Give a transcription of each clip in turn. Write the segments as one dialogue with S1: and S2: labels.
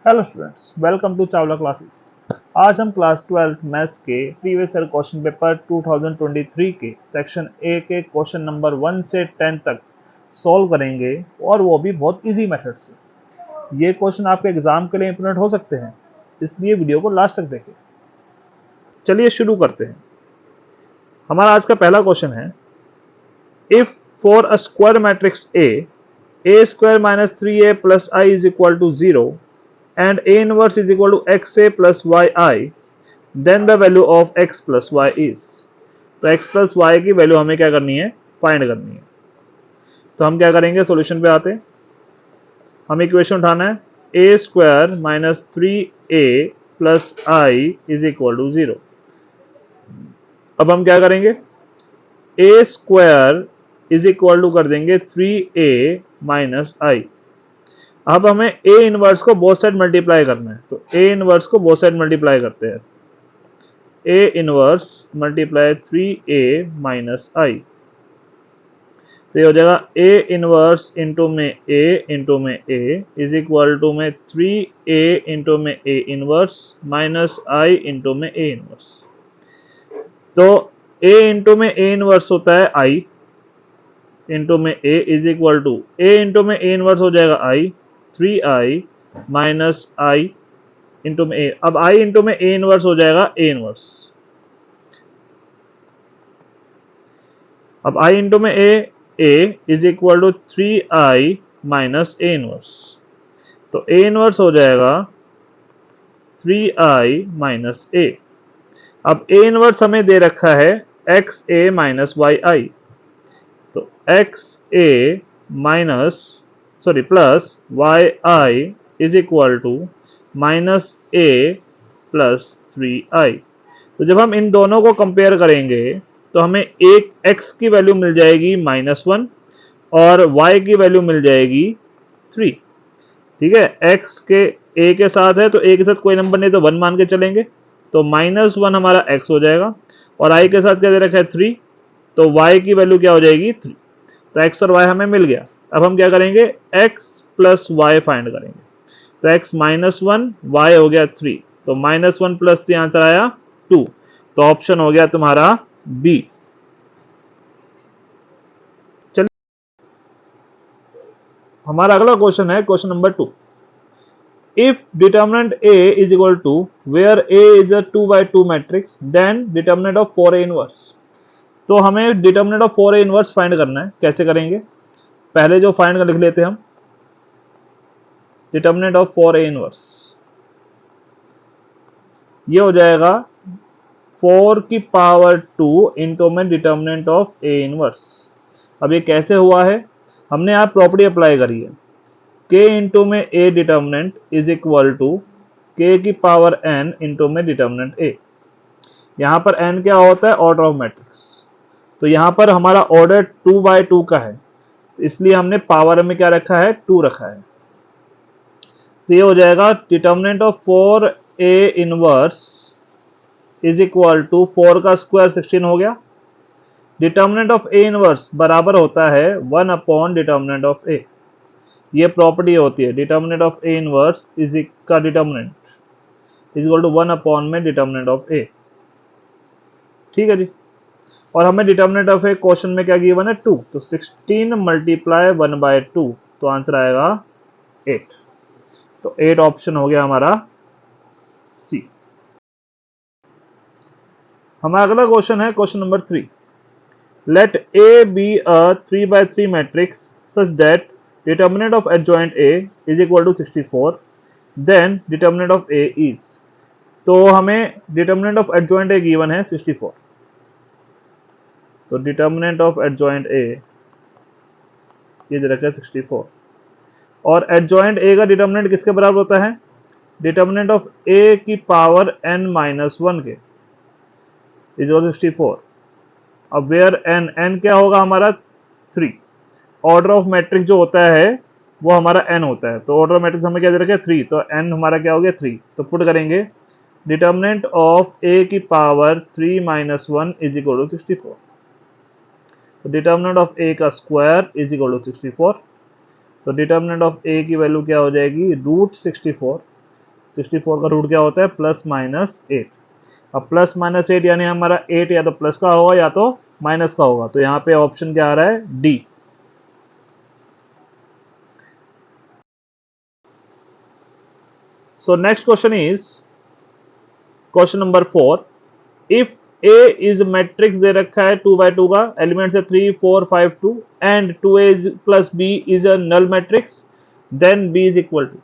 S1: Hello students, welcome to Chawla classes. आज हम class 12th maths के प्रीवियस ईयर क्वेश्चन पेपर 2023 के सेक्शन ए के क्वेश्चन नंबर 1 से 10 तक सॉल्व करेंगे, और वो भी बहुत इजी मेथड से। ये क्वेश्चन आपके एग्जाम के लिए इंपोर्टेंट हो सकते हैं, इसलिए वीडियो को लास्ट तक देखें। चलिए शुरू करते हैं। हमारा आज का पहला क्वेश्चन है, if for a square matrix A square minus 3a plus I is equal to 0 and A inverse is equal to XA plus YI, then the value of X plus Y is। तो X plus Y की value हमें क्या करनी है, find करनी है। तो हम क्या करेंगे, सॉल्यूशन पे आते हैं। हम इक्वेशन उठाना है A square minus 3a plus I is equal to 0। अब हम क्या करेंगे, A square is equal to कर देंगे 3a माइनस आई। अब हमें ए इनवर्स को बोथ साइड मल्टीप्लाई करना है, तो ए इनवर्स को बोथ साइड मल्टीप्लाई करते हैं। A inverse multiply 3a minus I, तो ये हो जाएगा ए इनवर्स इंटू में ए इज इक्वल टू में 3a इंटू में A inverse minus I into में ए इनवर्स। तो ए इंटू में ए इनवर्स होता है आई इंटू में A is equal to A into में ए इनवर्स हो जाएगा आई 3i माइनस आई इंटू में ए। अब आई इंटू में ए इनवर्स हो जाएगा ए इनवर्स। अब आई इंटू में A is equal to 3i minus A inverse, तो ए इनवर्स हो जाएगा 3i माइनस ए। अब ए इनवर्स हमें दे रखा है X A minus Y I, तो X A minus plus Y I is equal to minus A plus 3i। तो जब हम इन दोनों को कंपेयर करेंगे तो हमें एक x की वैल्यू मिल जाएगी -1 और y की वैल्यू मिल जाएगी 3। ठीक है, x के a के साथ है तो a के साथ कोई नंबर नहीं तो 1 मान के चलेंगे, तो -1 हमारा x हो जाएगा, और i के साथ क्या दे रखा है 3, तो y की वैल्यू क्या हो जाएगी 3। तो x और y हमें मिल गया। अब हम क्या करेंगे, x प्लस वाई फाइंड करेंगे। तो x -1 y हो गया 3, तो -1 प्लस 3 आंसर आया 2। तो ऑप्शन हो गया तुम्हारा बी। चलिए हमारा अगला क्वेश्चन है question number 2। If determinant a is equal to where a is a 2x2 matrix, then determinant of 4a inverse. तो हमें determinant of 4a inverse find करना है। कैसे करेंगे, पहले जो फाइंड कर लिख लेते हैं हम, डिटर्मिनेंट ऑफ 4a इनवर्स ये हो जाएगा 4 की पावर 2 इंटू में डिटर्मिनेंट ऑफ a इनवर्स। अब ये कैसे हुआ है, हमने यहाँ प्रॉपर्टी अप्लाई करी है, k इंटू में a determinant is equal to k की पावर n इंटू में डिटर्मिनेंट a। यहाँ पर n क्या होता है, ऑर्डर ऑफ मैट्रिक्स, तो यहाँ पर हमारा ऑर्डर 2x2 का है, इसलिए हमने पावर में क्या रखा है, 2 रखा है। तो ये हो जाएगा determinant of 4a inverse is equal to 4 का स्क्वायर 16 हो गया। डिटर्मिनेंट ऑफ a इनवर्स बराबर होता है 1 अपॉन डिटर्मिनेंट ऑफ a। ये प्रॉपर्टी होती है, determinant of a inverse is का determinant is equal to 1 upon में डिटर्मिनेंट ऑफ a। ठीक है जी, और हमें डिटर्मिनेंट ऑफ a क्वेश्चन में क्या गिवन है, 2, तो 16 मल्टीप्लाई 1/2, तो आंसर आएगा 8। तो 8 ऑप्शन हो गया हमारा सी। हमारा अगला क्वेश्चन है question number 3। Let A be a 3x3 matrix such that determinant of adjoint A is equal to 64, then determinant of A is। तो हमें determinant of adjoint A given है 64, तो डिटर्मिनेंट ऑफ एडजॉइंट ए ये दे रखा है 64, और adjoint A का determinant किसके बराबर होता है, डिटर्मिनेंट ऑफ ए की पावर n-1 के इज इक्वल 64। अब वेयर n क्या होगा हमारा 3, ऑर्डर ऑफ मैट्रिक्स जो होता है वो हमारा n होता है, तो ऑर्डर ऑफ मैट्रिक्स हमें क्या दे रखा है 3, तो n हमारा क्या हो गया 3। तो पुट करेंगे डिटर्मिनेंट ऑफ a की पावर 3-1 इज इक्वल टू 64, तो डिटर्मिनेंट ऑफ a का स्क्वायर इज इक्वल टू 64। तो डिटर्मिनेंट ऑफ a की वैल्यू क्या हो जाएगी, √64। 64 का रूट क्या होता है? Plus minus 8। अब प्लस माइनस 8 यानी हमारा 8 या तो प्लस का होगा या तो माइनस का होगा, तो यहाँ पे ऑप्शन क्या आ रहा है? D. So next question is question number 4. If A is matrix दे रखा है 2/2 का, एलिमेंट्स है 3 4 5 2 and 2A plus B is a null matrix, then B is equal to.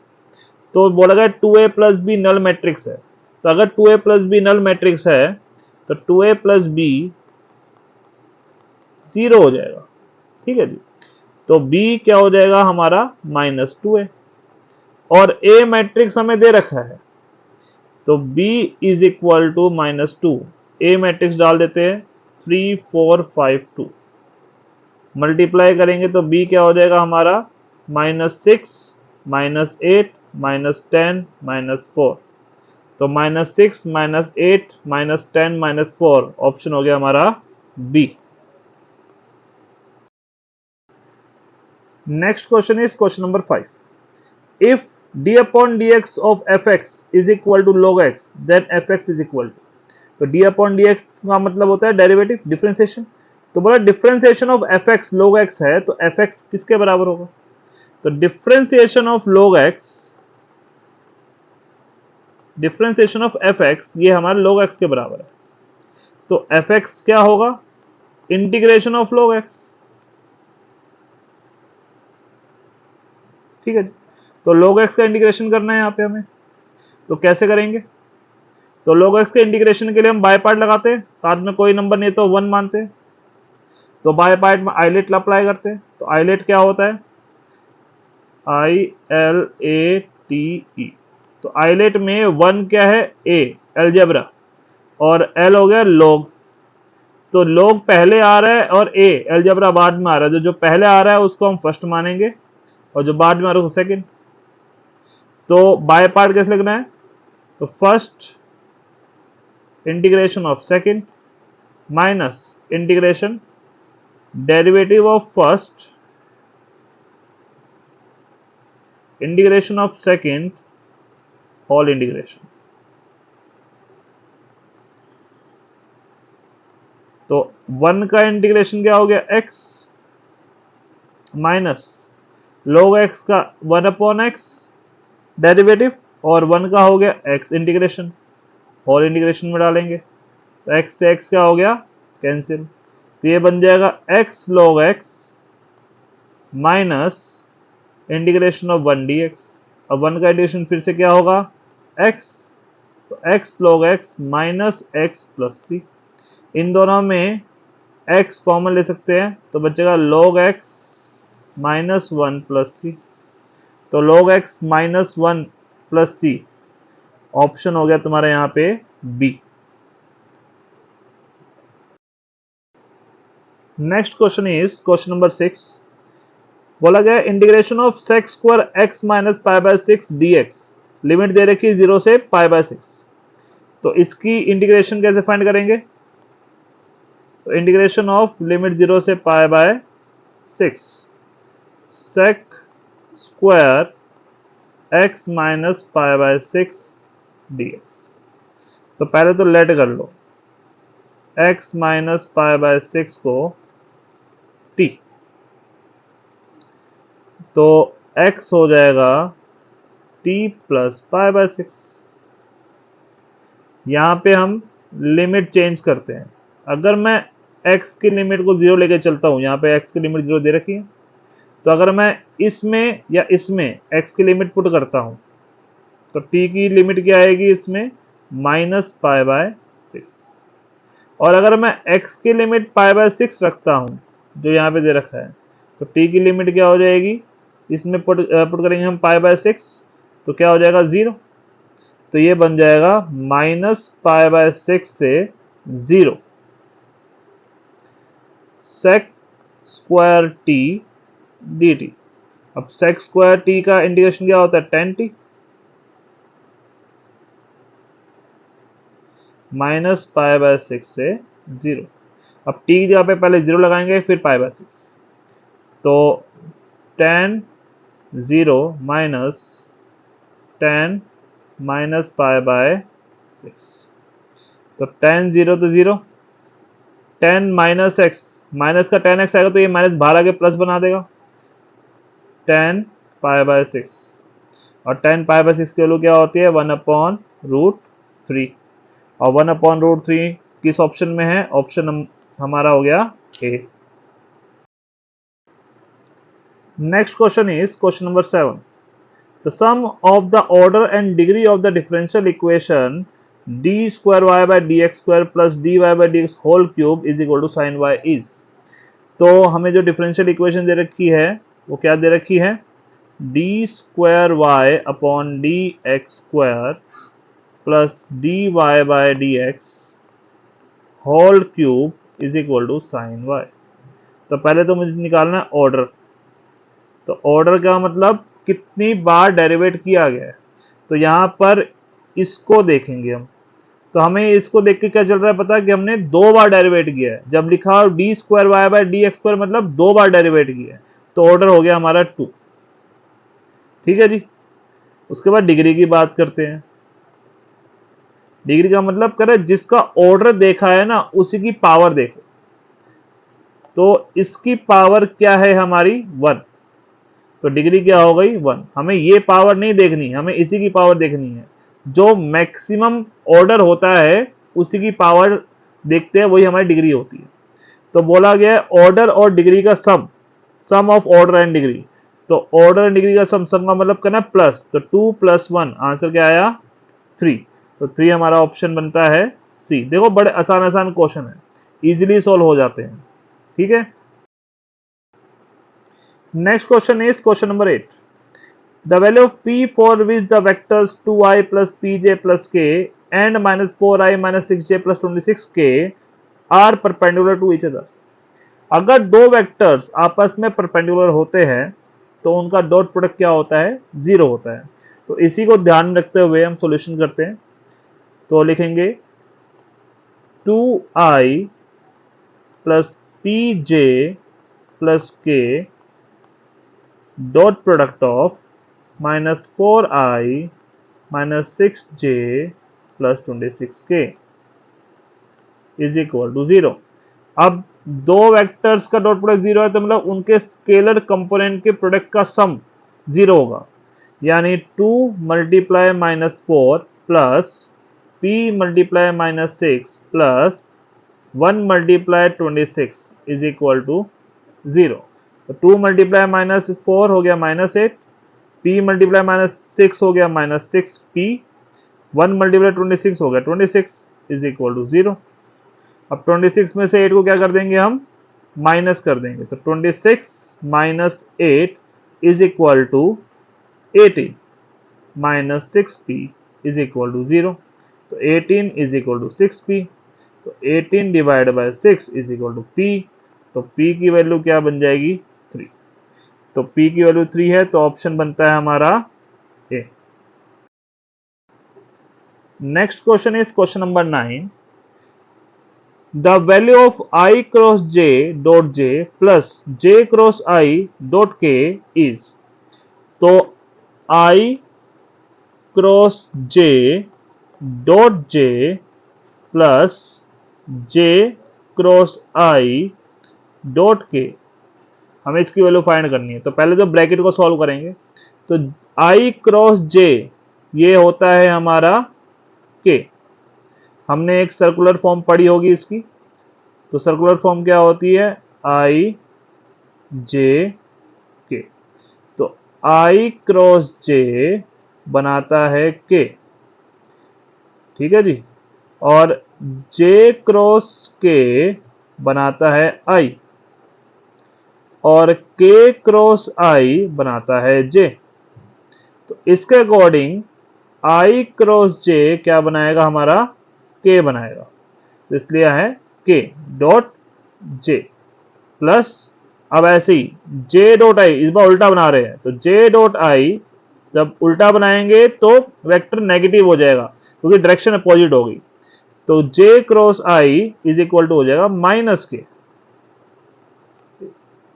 S1: तो बोला गया 2A plus B null matrix है, तो अगर 2A plus B null matrix है तो 2A प्लस B 0 हो जाएगा। ठीक है जी, तो B क्या हो जाएगा हमारा? -2A। और A मैट्रिक्स हमें दे रखा है, तो B is equal to -2। A matrix डाल देते हैं 3 4 5 2, मल्टीप्लाई करेंगे तो B क्या हो जाएगा हमारा? -6 -8 -10 -4। तो -6 -8 -10 -4 ऑप्शन हो गया हमारा B. Next question is question number 5. If d upon dx of fx is equal to log x, then fx is equal to। तो d upon dx का मतलब होता है डेरिवेटिव, डिफरेंशिएशन। तो बोला differentiation of fx log x है, तो fx किसके बराबर होगा? तो differentiation of log x, differentiation of fx ये हमारे log x के बराबर है। तो fx क्या होगा? Integration of log x। ठीक है, तो log x का इंटीग्रेशन करना है यहाँ पे हमें, तो कैसे करेंगे? तो log x के इंटीग्रेशन के लिए हम बाय पार्ट लगाते हैं, साथ में कोई नंबर नहीं तो 1 मानते हैं, तो बाय पार्ट में आइलेट अप्लाई करते हैं। तो आइलेट क्या होता है? ILATE। तो आइलेट में 1 क्या है? A एलजेब्रा, और L हो गया log। तो log पहले आ रहा है और A एलजेब्रा बाद में आ रहा है, जो पहले आ रहा है उसको हम फर्स्ट मानेंगे और जो बाद में आ रहा है उसको सेकंड। तो बाय पार्ट कैसे लिखना है? तो first integration of second minus integration derivative of first integration of second whole integration. तो 1 का इंटीग्रेशन क्या हो गया? x माइनस log x का 1 अपॉन एक्स डेरिवेटिव, और 1 का हो गया x इंटीग्रेशन, होल इंटीग्रेशन में डालेंगे तो x से x क्या हो गया? कैंसिल। तो ये बन जाएगा x log x minus integration of 1 dx। अब 1 का इंटीग्रेशन फिर से क्या होगा? x, तो x log x minus x plus C. इन दोनों में x कॉमन ले सकते हैं, तो बचेगा log x minus 1 plus C. तो log x minus 1 plus C option हो गया तुम्हारा यहाँ पे B. Next question is question number 6। बोला गया integration of sec square x minus pi by 6 dx, limit दे रखी है 0 से पाई बाय 6। तो इसकी इंटीग्रेशन कैसे फाइंड करेंगे? तो इंटीग्रेशन ऑफ लिमिट 0 से pi by 6 sec square x minus pi by 6 dx। तो पहले तो लेट कर लो x माइनस पाई बाय 6 को t, तो x हो जाएगा t प्लस पाई बाय 6। यहां पे हम लिमिट चेंज करते हैं। अगर मैं x की लिमिट को 0 लेके चलता हूं, यहाँ पे x की लिमिट 0 दे रखी है, तो अगर मैं इसमें या इसमें x की लिमिट पुट करता हूं तो t की लिमिट क्या आएगी इसमें? Minus pi by 6। और अगर मैं x की लिमिट पाई बाय 6 रखता हूं जो यहाँ पे दे रखा है, तो t की लिमिट क्या हो जाएगी? इसमें पुट करेंगे हम पाई बाय 6, तो क्या हो जाएगा? 0। तो ये बन जाएगा माइनस पाई बाय 6 से 0 sec square T D T. अब सेक स्क्वायर टी का इंटीग्रेशन क्या होता है? 10t माइनस पाई बाय 6 से 0। अब t जगह पे पहले 0 लगाएंगे फिर पाई बाय 6, तो 10 0 माइनस 10 माइनस पाई बाय 6। तो tan 0 तो 0, 10 माइनस एक्स, माइनस का 10x आएगा तो ये माइनस बाहर आके प्लस बना देगा, 10 पाई बाय 6। और 10 पाई बाय 6 की वैल्यू क्या होती है 1/√3। और 1/√3 किस ऑप्शन में है, ऑप्शन हमारा हो गया A. Next question is question number 7। The sum of the order and degree of the differential equation d square y by dx square plus dy by dx whole cube is equal to sin y is। तो हमें जो differential equation दे रखी है वो क्या दे रखी है, d square y upon d x square plus d y by d x whole cube is equal to sine y. तो पहले तो मुझे निकालना है ऑर्डर। तो ऑर्डर का मतलब कितनी बार डेरिवेट किया गया है। तो यहाँ पर इसको देखेंगे हम, तो हमें इसको देख के क्या चल रहा है पता है कि हमने 2 बार डेरिवेट किया है। जब लिखा d square y by d x square मतलब 2 बार डेरिवेट किया है, तो ऑर्डर हो गया हमारा 2। ठीक है जी। उसके बाद डिग्री की बात करते हैं। डिग्री का मतलब करें जिसका ऑर्डर देखा है ना उसी की पावर देखो। तो इसकी पावर क्या है हमारी 1, तो डिग्री क्या हो गई 1। हमें ये पावर नहीं देखनी, हमें इसी की पावर देखनी है। जो मैक्सिमम ऑर्डर होता है उसी की पावर देखते हैं, वही हमारी डिग्री होती है। तो बोला गया है ऑर्डर और डिग्री का सम ऑफ ऑर्डर एंड डिग्री। तो ऑर्डर एंड डिग्री का सम का मतलब करना प्लस, तो 2 + 1 आंसर क्या आया 3। तो 3 हमारा ऑप्शन बनता है सी। देखो बड़े आसान आसान क्वेश्चन है, इजीली सॉल्व हो जाते हैं। ठीक है। Next question is question number 8। The value of p for which the vectors 2i plus pj plus k and minus 4i minus 6j plus 26k are perpendicular to each other। अगर दो vectors आपस में perpendicular होते हैं तो उनका dot product क्या होता है 0 होता है। तो इसी को ध्यान में रखते हुए हम सॉल्यूशन करते हैं। तो लिखेंगे 2i plus pj plus k dot product of -4i minus 6j plus 26k is equal to 0। अब दो वेक्टर्स का डॉट प्रोडक्ट 0 है तो मतलब उनके स्केलर कंपोनेंट के प्रोडक्ट का सम 0 होगा। यानी 2 multiply -4 plus p multiply -6 plus 1 multiply 26 is equal to 0। तो 2 मल्टीप्लाई -4 हो गया -8, p मल्टीप्लाई -6 हो गया -6p, 1 मल्टीप्लाई 26 हो गया 26 इज इक्वल टू 0। अब 26 में से 8 को क्या कर देंगे हम माइनस कर देंगे। तो 26 minus 8 is equal to 18 minus 6p is equal to 0। तो 18 इज इक्वल टू 6p। तो 18 divide by 6 is equal to p। तो p की वैल्यू क्या बन जाएगी 3। तो p की वैल्यू 3 है तो ऑप्शन बनता है हमारा A. Next question is question number 9। The value of I cross j dot j plus j cross I dot k is। तो I cross j dot j plus j cross I dot k हमें इसकी value find करनी है। तो पहले तो bracket को solve करेंगे। तो I क्रॉस j ये होता है हमारा k। हमने एक सर्कुलर फॉर्म पढ़ी होगी इसकी। तो सर्कुलर फॉर्म क्या होती है I j k। तो I क्रॉस j बनाता है k। ठीक है जी। और j क्रॉस k बनाता है I और k क्रॉस I बनाता है j। तो इसके अकॉर्डिंग I क्रॉस j क्या बनाएगा हमारा k बनाएगा। तो इसलिए है k डॉट j प्लस, अब ऐसे ही j डॉट i इस बार उल्टा बना रहे हैं। तो j डॉट i जब उल्टा बनाएंगे तो वेक्टर नेगेटिव हो जाएगा क्योंकि डायरेक्शन अपोजिट होगी। तो j cross i is equal to हो जाएगा माइनस k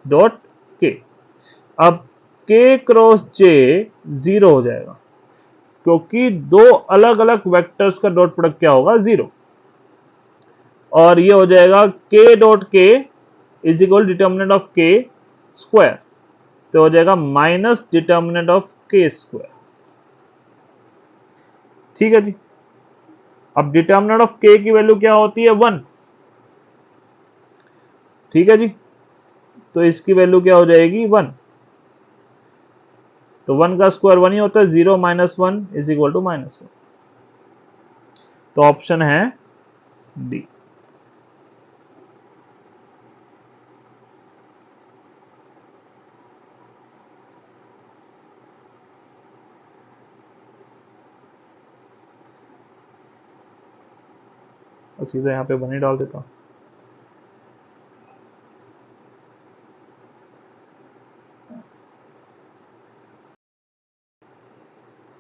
S1: डॉट k। अब k क्रॉस j 0 हो जाएगा। क्योंकि दो अलग अलग वेक्टर्स का डॉट प्रोडक्ट क्या होगा, 0। और ये हो जाएगा k dot k is equal determinant of k square, तो हो जाएगा minus determinant of k square. ठीक है जी। अब डिटर्मिनेंट ऑफ k की वैल्यू क्या होती है, 1। ठीक है जी, तो इसकी वैल्यू क्या हो जाएगी, 1। तो 1 का स्क्वायर 1 ही होता है, 0 माइनस 1 इज इक्वल टू -1। तो ऑप्शन है डी। और सीधा यहाँ पे 1 ही डाल देता हूँ।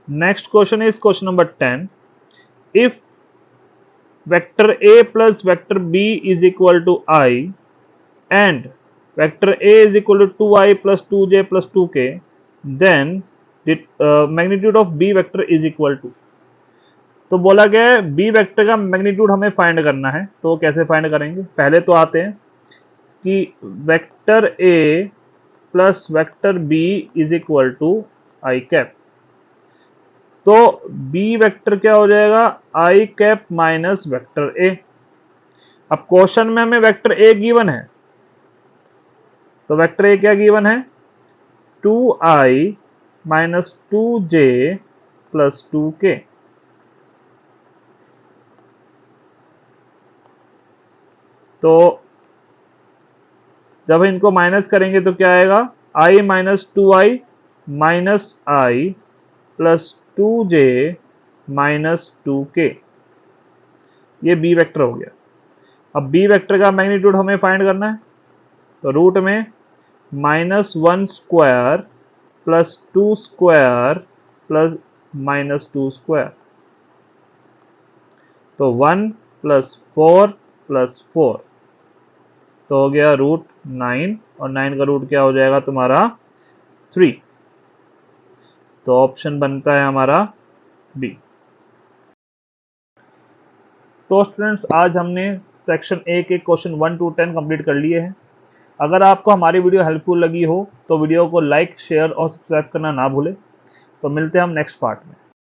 S1: Next question is question number 10। If vector a plus vector b is equal to I and vector a is equal to 2i plus 2j plus 2k, then the magnitude of b vector is equal to। तो बोला गया है b vector का magnitude हमें find करना है। तो कैसे फाइंड करेंगे, पहले तो आते हैं कि vector a plus vector b is equal to i cap. तो b वेक्टर क्या हो जाएगा, i cap minus vector a। अब क्वेश्चन में हमें वेक्टर a गिवन है, तो वेक्टर a क्या गिवन है, 2i minus 2j plus 2k। तो जब इनको माइनस करेंगे तो क्या आएगा, i minus 2i minus i plus 2j minus 2k। ये बी वेक्टर हो गया। अब बी वेक्टर का मैग्नीट्यूड हमें फाइंड करना है, तो रूट में -1 square plus 2 square plus -2 square, तो 1 प्लस 4 प्लस 4, तो हो गया √9, और 9 का रूट क्या हो जाएगा तुम्हारा 3। तो ऑप्शन बनता है हमारा बी। तो स्टूडेंट्स आज हमने सेक्शन ए के क्वेश्चन 1 to 10 कंप्लीट कर लिए हैं। अगर आपको हमारी वीडियो हेल्पफुल लगी हो तो वीडियो को लाइक, शेयर और सब्सक्राइब करना ना भूलें। तो मिलते हैं हम नेक्स्ट पार्ट में।